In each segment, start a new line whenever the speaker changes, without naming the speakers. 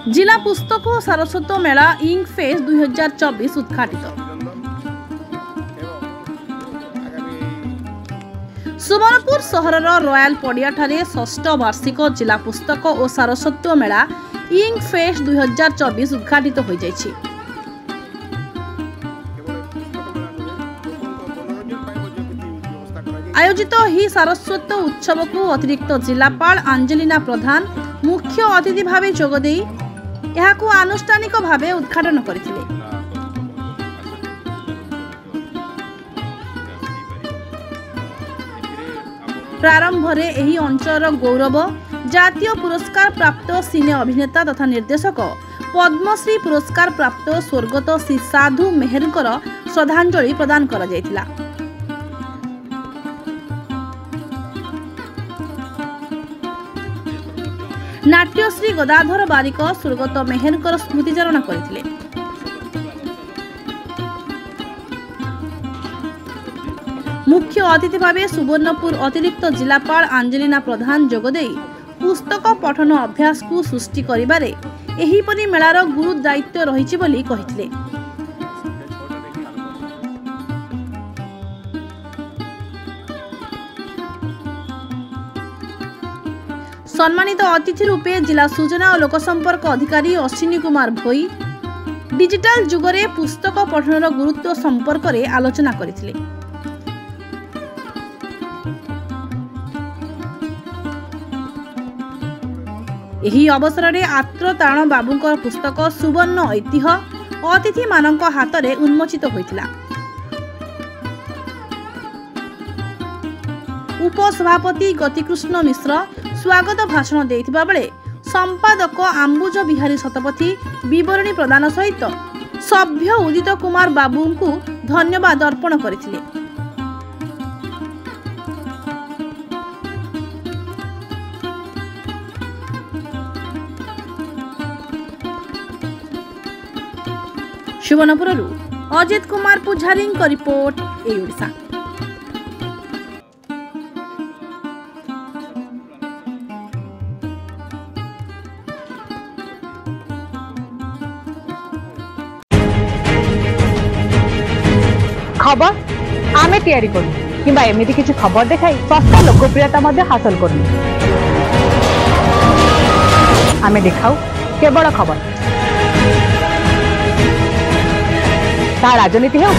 जिला पुस्तक और सारस्वत मेला इंक फेस्ट 2024 उद्घाटित। सुवर्णपुर सहर रॉयल पड़िया ठारे 6ठ वार्षिक जिला पुस्तक और सारस्वत मेला इंक फेस्ट 2024 उद्घाटित हो जाइछि। आयोजित ही सारस्वत उत्सव को अतिरिक्त जिलापाल अंजेलिना प्रधान मुख्य अतिथि भाव जोगदे यहाकू आनुष्ठानिक भाव उद्घाटन करथिले। प्रारंभ में एही अंचल गौरव जातीय पुरस्कार प्राप्त सिने अभिनेता तथा निर्देशक पद्मश्री पुरस्कार प्राप्त स्वर्गत श्री साधु मेहरकर श्रद्धांजलि प्रदान करा जायतिला। नाट्यश्री गदाधर बारिक स्वर्गत मेहरकर स्मृतिचारण करथिले। मुख्य अतिथि भावे सुवर्णपुर अतिरिक्त जिलापाल अंजेलिना प्रधान जोगदे पुस्तक पठन अभ्यास को सृष्टि करिबारे एहीपरि मेलार गुरु दायित्व रहिछि बोली कहिथिले। सम्मानित अतिथि रूपे जिला सूचना और लोकसंपर्क अधिकारी अश्विनी कुमार भोई डिजिटल जुगरे पुस्तक पठनर गुरुत्व संपर्क में आलोचना करथिले। एही अवसर में आत्रतारण बाबूंकर पुस्तक सुवर्ण ऐतिह्य अतिथि मानक हाथ में उन्मोचित होइतिला। उपसभापति गतिकृष्ण मिश्र स्वागत भाषण देइथिबा बेले संपादक आंबुज बिहारी शतपथी विवरणी प्रदान सहित सभ्य उदित कुमार बाबू को धन्यवाद अर्पण करथिले। सुवर्णपुर अजित कुमार पुजारी रिपोर्ट ए ओडिशा।
खबर आमे तैयारी करू किंबा एमिति किछि खबर देखाई सस्ता लोकप्रियता मध्ये हासिल करू। आमे देखाऊ केवल खबर ता राजनीति हो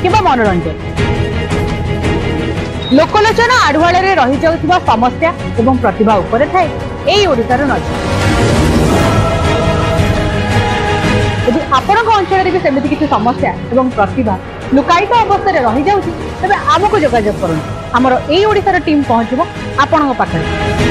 किंबा मनोरंजन लोकलोचना आढ़ुआल रे रही जाउथिबा समस्या एवं प्रतिभा उपरे थाए एई ओडिसार नजर। यदि आपण अंचल भी सेमती किसी समस्या एवं प्रतिभा लुकायित अवस्था रही जाउछि तबे आमको जोगाजोग करूँ। आमर एई ओडिसार टीम पहुँचबो आपण पाखरे।